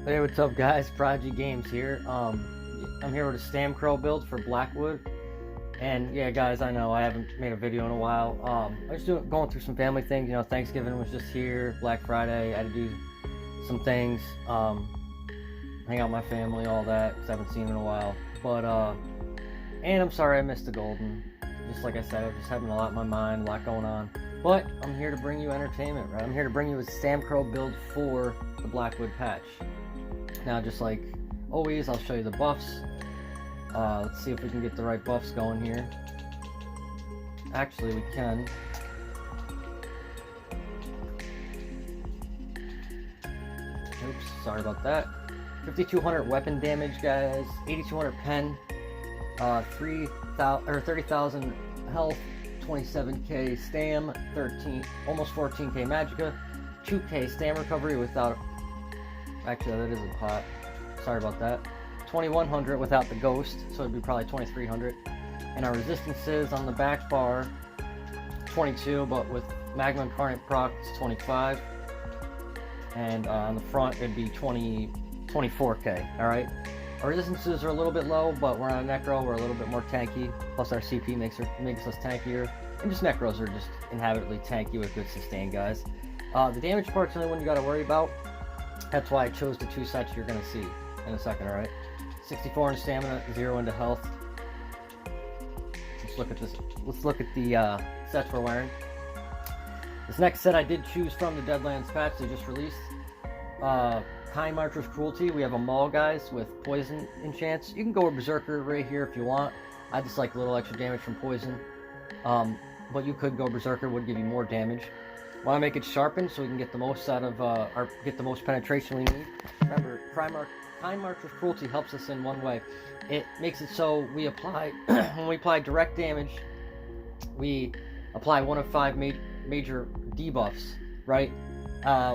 Hey, what's up, guys? Prodigy Games here. I'm here with a Stamcro build for Blackwood, and yeah, guys, I know I haven't made a video in a while. I was going through some family things. You know, Thanksgiving was just here, Black Friday. I had to do some things, hang out with my family, all that, because I haven't seen them in a while. But and I'm sorry I missed the golden. Just like I said, I'm just having a lot in my mind, a lot going on. But I'm here to bring you entertainment, right? I'm here to bring you a Stamcro build for the Blackwood patch. Now, just like always, I'll show you the buffs. Let's see if we can get the right buffs going here. Actually, we can. Oops, sorry about that. 5,200 weapon damage, guys. 8,200 pen. 30,000 health. 27k stam. Almost 14k magicka. 2k stam recovery without. Actually, that isn't hot. Sorry about that. 2,100 without the ghost, so it'd be probably 2,300. And our resistances on the back bar, 22, but with Magma Incarnate proc, it's 25. And on the front, it'd be 24k. All right. Our resistances are a little bit low, but we're on a Necro. We're a little bit more tanky. Plus, our CP makes us tankier. And just Necros are just inherently tanky with good sustain, guys. The damage part's the only one you got to worry about. That's why I chose the two sets you're going to see in a second, alright? 64 in stamina, 0 into health. Let's look at this. Let's look at the sets we're wearing. This next set I did choose from the Deadlands patch they just released. Kind Marcher's Cruelty. We have a Maul, guys, with poison enchants. You can go with Berserker right here if you want. I just like a little extra damage from poison. But you could go Berserker, would give you more damage. Want to make it sharpened so we can get the most out of get the most penetration we need. Remember, Kind Marcher's Cruelty helps us in one way. It makes it so we apply when we apply direct damage, we apply one of 5 major debuffs, right?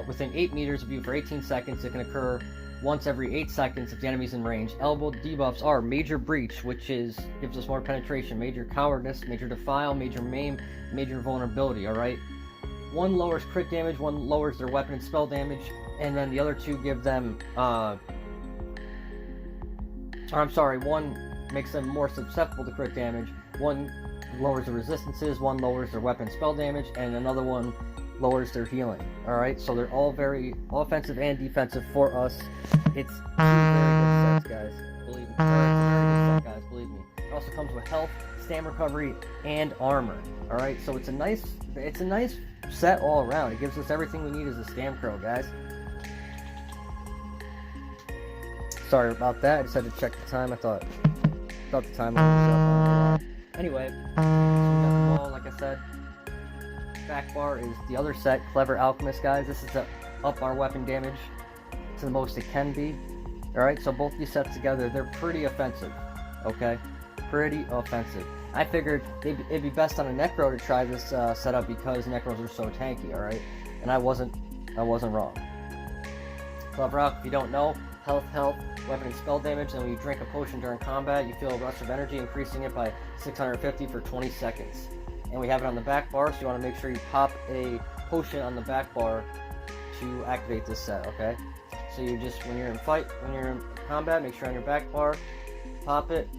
Within 8 meters of you for 18 seconds. It can occur once every 8 seconds if the enemy's in range. Eligible debuffs are Major Breach, which gives us more penetration, Major Cowardice, Major Defile, Major Maim, Major Vulnerability. All right. One lowers crit damage, one lowers their weapon and spell damage, and then the other two give them, one makes them more susceptible to crit damage, one lowers the resistances, one lowers their weapon and spell damage, and another one lowers their healing. Alright, so they're all very offensive and defensive for us. It's two very good sets, guys. Believe me. It's a very good set, guys, believe me. It also comes with health, stam recovery, and armor. Alright, so it's a nice set all around. It gives us everything we need as a Stamcro, guys. Sorry about that. I just had to check the time. I thought the time was up. Anyway, so we got the ball, like I said. Back bar is the other set, Clever Alchemist, guys. This is to up our weapon damage to the most it can be. Alright, so both these sets together, they're pretty offensive. Okay? Pretty offensive. I figured it'd be best on a Necro to try this setup because Necros are so tanky, alright? And I wasn't wrong. Clever Alchemist, if you don't know, health, weapon and spell damage, and when you drink a potion during combat, you feel a rush of energy, increasing it by 650 for 20 seconds. And we have it on the back bar, so you want to make sure you pop a potion on the back bar to activate this set, okay? So you just, when you're in combat, make sure on your back bar, pop it,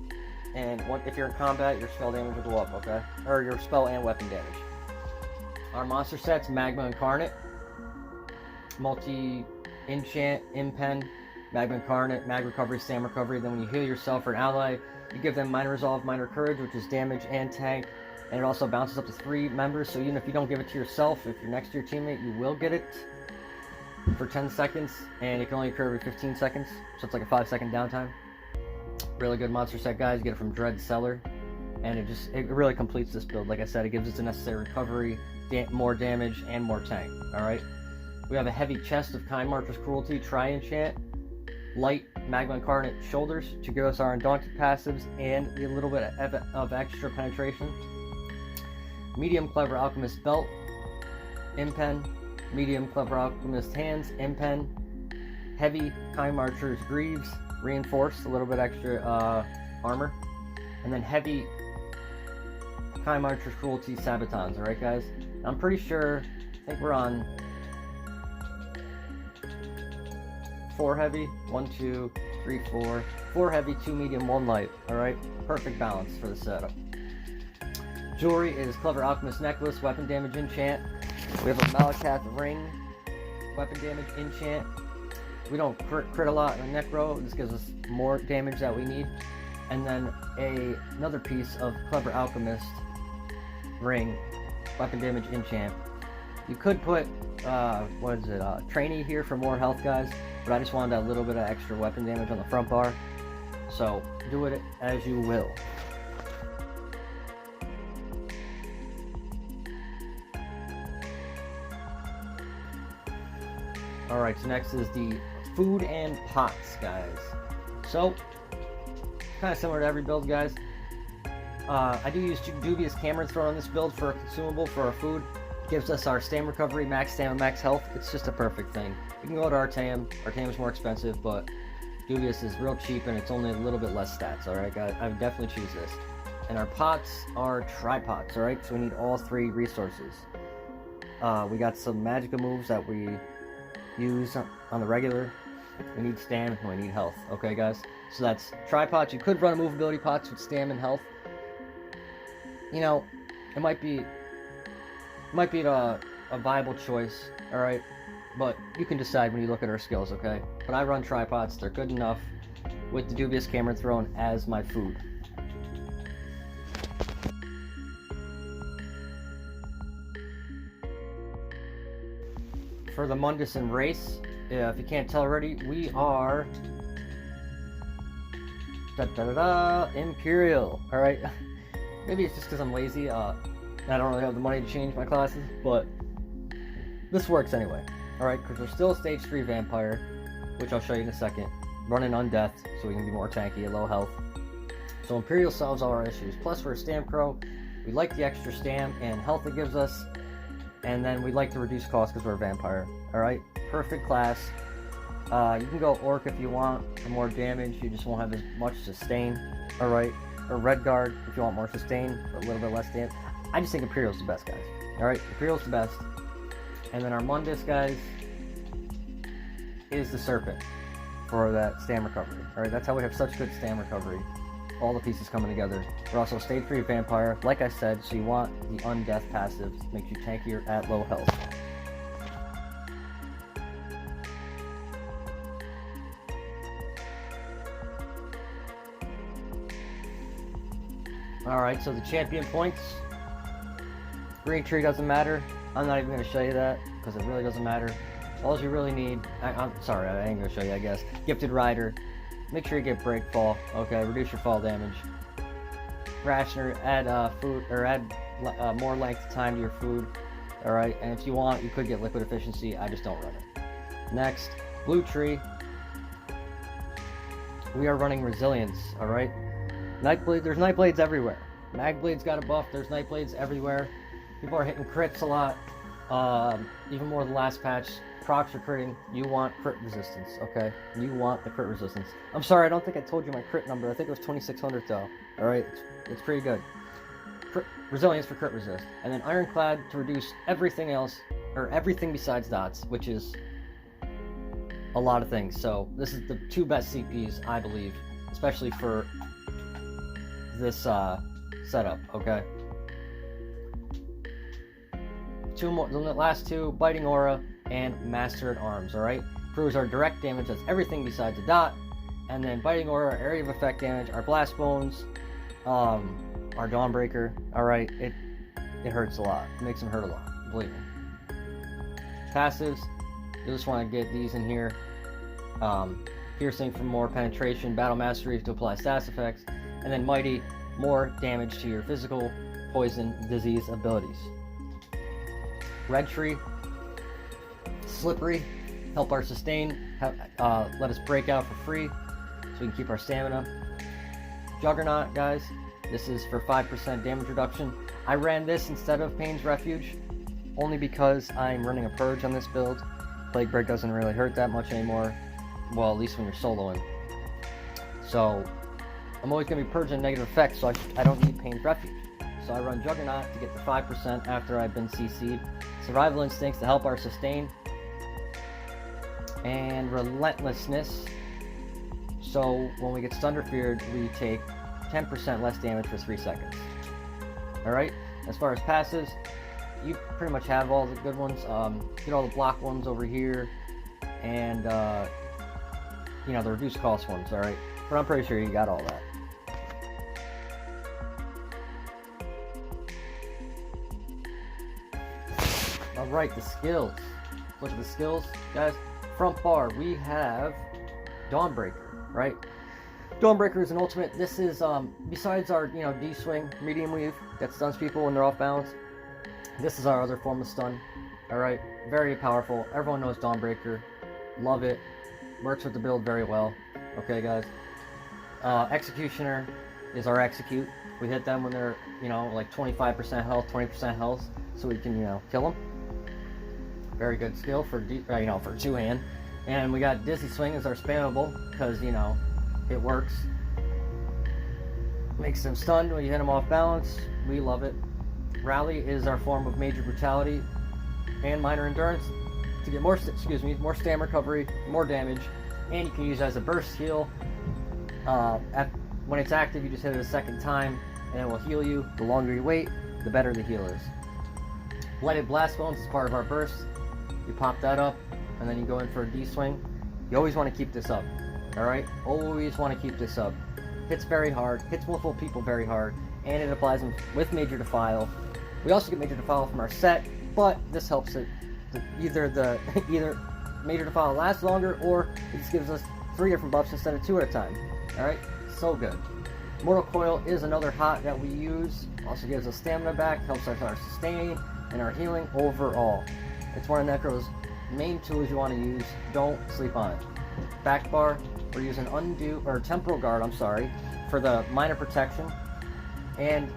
and if you're in combat, your spell damage will go up, okay? Or your spell and weapon damage. Our monster set's Magma Incarnate, Multi-Enchant, Impen, Magma Incarnate, Mag Recovery, Stam Recovery. Then when you heal yourself or an ally, you give them Minor Resolve, Minor Courage, which is damage and tank. And it also bounces up to 3 members, so even if you don't give it to yourself, if you're next to your teammate, you will get it for 10 seconds. And it can only occur every 15 seconds, so it's like a 5-second downtime. Really good monster set, guys. You get it from Dread Cellar, and it really completes this build. Like I said, it gives us the necessary recovery, more damage, and more tank. Alright? We have a heavy chest of Kind Marcher's Cruelty, Tri-Enchant, light Magma Incarnate Shoulders to give us our Undaunted passives and a little bit of extra penetration. Medium Clever Alchemist Belt, Impen, Medium Clever Alchemist Hands, Impen, Heavy Kind Marcher's Greaves, Reinforced, a little bit extra armor, and then Heavy Kind Marcher's Cruelty Sabatons, alright guys? I'm pretty sure, I think we're on 4 heavy, 1, 2, 3, 4, 4 heavy, 2 medium, 1 light. Alright, perfect balance for the setup. Jewelry is Clever Alchemist necklace, weapon damage enchant. We have a Malakath ring, weapon damage enchant. We don't crit a lot in the Necro, this gives us more damage that we need. And then another piece of Clever Alchemist ring, weapon damage enchant. You could put, trainee here for more health, guys, but I just wanted that little bit of extra weapon damage on the front bar. So, do it as you will. Alright, so next is the food and pots, guys. So, kind of similar to every build, guys. I do use Dubious Camera Thrown on this build for a consumable for our food. It gives us our stam recovery, max stamina, max health. It's just a perfect thing. You can go to Artam. Artam is more expensive, but Dubious is real cheap and it's only a little bit less stats, alright guys? I would definitely choose this. And our pots are tripods, alright? So we need all 3 resources. We got some magical moves that we use on the regular. We need stam and we need health, okay guys? So that's tripods. You could run a movability pots with stam and health. You know, it might be a viable choice, alright? But you can decide when you look at our skills, okay? But I run tripods, they're good enough with the Dubious Camera Thrown as my food. For the Mundus and race, if you can't tell already, we are Imperial, alright? Maybe it's just because I'm lazy, I don't really have the money to change my classes, but this works anyway. Alright, because we're still stage 3 vampire, which I'll show you in a second. Running undeath, so we can be more tanky at low health. So Imperial solves all our issues. Plus we're a Stamcro, we like the extra stam and health it gives us, and then we like to reduce cost because we're a vampire. Alright, perfect class. You can go Orc if you want for more damage, you just won't have as much sustain. Alright, or Red Guard if you want more sustain, but a little bit less damage. I just think Imperial's the best, guys. Alright, Imperial's the best. And then our Mundus, guys, is the Serpent for that stam recovery. Alright, that's how we have such good stam recovery. All the pieces coming together. We're also stage 3 vampire, like I said, so you want the undeath passive, makes you tankier at low health. Alright, so the champion points. Green tree doesn't matter. I'm not even going to show you that, because it really doesn't matter. All you really need, I'm sorry, I ain't going to show you, I guess. Gifted Rider. Make sure you get break fall, okay, reduce your fall damage. Rationer, add food, or add more length time to your food. Alright, and if you want, you could get liquid efficiency, I just don't run it. Next, blue tree. We are running resilience, alright? Nightblade, there's Nightblades everywhere. Magblade's got a buff, there's Nightblades everywhere. People are hitting crits a lot, even more than last patch. Procs are critting, you want crit resistance, okay? You want the crit resistance. I'm sorry, I don't think I told you my crit number. I think it was 2600 though, alright? It's pretty good. Resilience for crit resist. And then Ironclad to reduce everything else, or everything besides dots, which is a lot of things. So this is the 2 best CPs, I believe, especially for this setup, okay? 2 more, the last 2, Biting Aura and Master at Arms, alright? Improves our direct damage, that's everything besides a dot. And then Biting Aura, area of effect damage, our Blast Bones, our Dawnbreaker, alright? It hurts a lot. It makes them hurt a lot, believe me. Passives, you just want to get these in here. Piercing for more penetration, Battle Mastery to apply status effects, and then Mighty, more damage to your physical, poison, disease abilities. Red Tree, Slippery, help our sustain, let us break out for free, so we can keep our stamina. Juggernaut, guys, this is for 5% damage reduction. I ran this instead of Pain's Refuge, only because I'm running a Purge on this build. Plague Break doesn't really hurt that much anymore, well, at least when you're soloing. So, I'm always going to be purging negative effects, so I don't need Pain's Refuge. So I run Juggernaut to get the 5% after I've been CC'd. Survival Instincts to help our sustain. and Relentlessness. So when we get stunned or feared, we take 10% less damage for 3 seconds. Alright, as far as passes, you pretty much have all the good ones. Get all the block ones over here, and you know, the reduced cost ones, alright? But I'm pretty sure you got all that. Alright, the skills. Look at the skills, guys. Front bar, we have Dawnbreaker, right? Dawnbreaker is an ultimate. This is, besides our, you know, D-swing, medium weave, that stuns people when they're off balance, this is our other form of stun, alright? Very powerful. Everyone knows Dawnbreaker. Love it. Works with the build very well. Okay, guys? Executioner is our execute. We hit them when they're, you know, like 25% health, 20% health, so we can, you know, kill them. Very good skill for, you know, for two-hand. And we got Dizzy Swing as our spammable, because, you know, it works. Makes them stunned when you hit them off balance. We love it. Rally is our form of major brutality and minor endurance to get more, more stam recovery, more damage, and you can use it as a burst heal. When it's active, you just hit it a second time, and it will heal you. The longer you wait, the better the heal is. Blighted Blast Bones is part of our burst. You pop that up, and then you go in for a D-swing. You always want to keep this up, alright? Always want to keep this up. Hits very hard, hits multiple people very hard, and it applies them with Major Defile. We also get Major Defile from our set, but this helps it. Either Major Defile lasts longer, or it just gives us 3 different buffs instead of 2 at a time. Alright? So good. Mortal Coil is another hot that we use. Also gives us stamina back, helps us our sustain and our healing overall. It's one of Necro's main tools you want to use. Don't sleep on it. Back bar, we're using Temporal Guard, I'm sorry, for the minor protection. And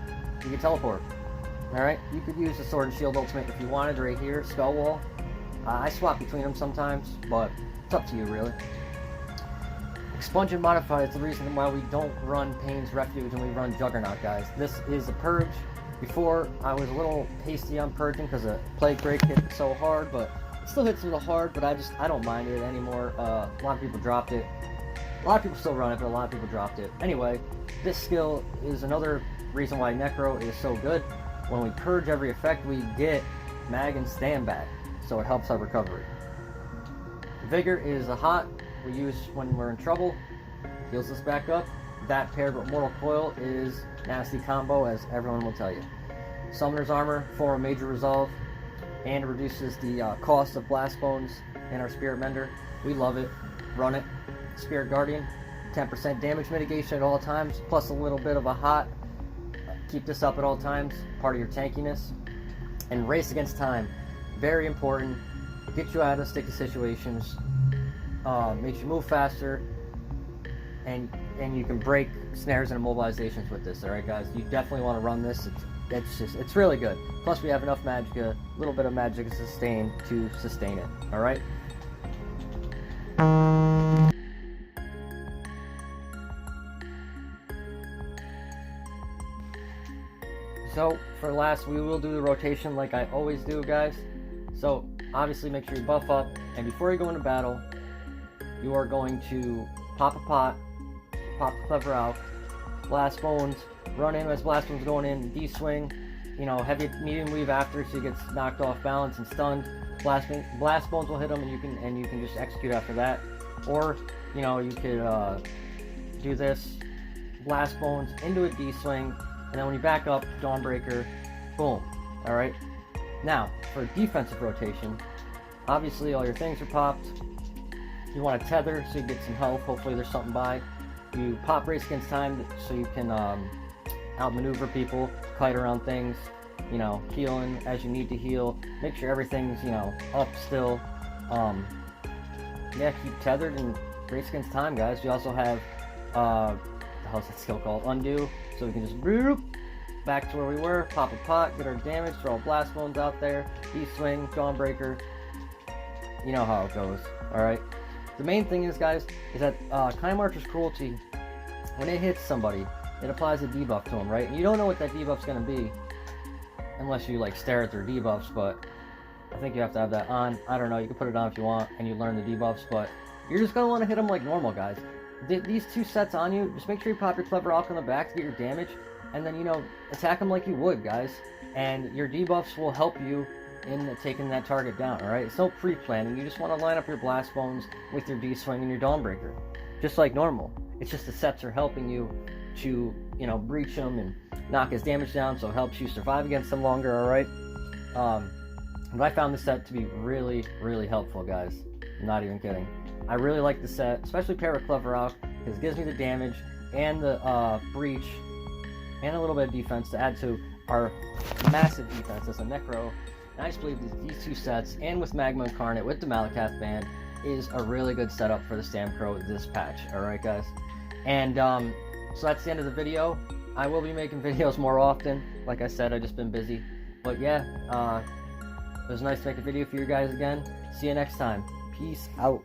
you can teleport. Alright? You could use the Sword and Shield ultimate if you wanted right here, Spell Wall. I swap between them sometimes, but it's up to you really. Expunge and Modify is the reason why we don't run Pain's Refuge and we run Juggernaut, guys. This is a purge. Before, I was a little hasty on purging because the Plague Break hit so hard, but it still hits a little hard, but I don't mind it anymore. A lot of people dropped it. A lot of people still run it, but a lot of people dropped it. Anyway, this skill is another reason why Necro is so good. When we purge every effect, we get Mag and Stand back, so it helps our recovery. Vigor is a hot we use when we're in trouble, heals us back up. That paired with Mortal Coil is nasty combo, as everyone will tell you. Summoner's Armor for a major resolve, and reduces the cost of Blast Bones and our Spirit Mender. We love it. Run it. Spirit Guardian, 10% damage mitigation at all times, plus a little bit of a hot. Keep this up at all times, part of your tankiness. And Race Against Time, very important. Get you out of sticky situations, makes you move faster, and you can break snares and immobilizations with this. Alright guys, you definitely want to run this. It's really good. Plus we have enough Magicka, a little bit of Magicka sustain to sustain it. Alright? So, for last, we will do the rotation like I always do, guys. So, obviously make sure you buff up, and before you go into battle, you are going to pop a pot, pop the Clever out, Blast Bones, run in as Blast Bones going in, D-swing, you know, heavy medium weave after, so he gets knocked off balance and stunned. Blast Bones will hit him, and you can just execute after that. Or, you know, you could do this, Blast Bones into a D-swing, and then when you back up, Dawnbreaker, boom. Alright? Now, for defensive rotation, obviously all your things are popped. You want to tether so you get some health. Hopefully there's something by. You pop Race Against Time so you can outmaneuver people, kite around things, you know, healing as you need to heal. Make sure everything's, you know, up still. Yeah, keep tethered and Race Against Time, guys. You also have, how's that skill called? Undo. So we can just boop, back to where we were, pop a pot, get our damage, throw Blast Bones out there, D-swing, Dawnbreaker. You know how it goes, alright? The main thing is, guys, is that Kind Marcher's Cruelty, when it hits somebody, it applies a debuff to them, right? And you don't know what that debuff's going to be, unless you, like, stare at their debuffs, but I think you have to have that on. I don't know, you can put it on if you want and you learn the debuffs, but you're just going to want to hit them like normal, guys. These 2 sets on you, just make sure you pop your Clever Alk on the back to get your damage, and then, you know, attack them like you would, guys. And your debuffs will help you in taking that target down, alright? It's no pre-planning. You just want to line up your Blast Bones with your D-Swing and your Dawnbreaker, just like normal. It's just the sets are helping you to, you know, breach him and knock his damage down, so it helps you survive against him longer, alright? But I found this set to be really, really helpful, guys. I'm not even kidding. I really like the set, especially paired with Clever Alk, because it gives me the damage and the breach and a little bit of defense to add to our massive defense as a Necro. And I just believe these 2 sets, and with Magma Incarnate, with the Malakath band, is a really good setup for the Stamcro this patch. Alright, guys? And so that's the end of the video. I will be making videos more often. Like I said, I've just been busy. But yeah, it was nice to make a video for you guys again. See you next time. Peace out.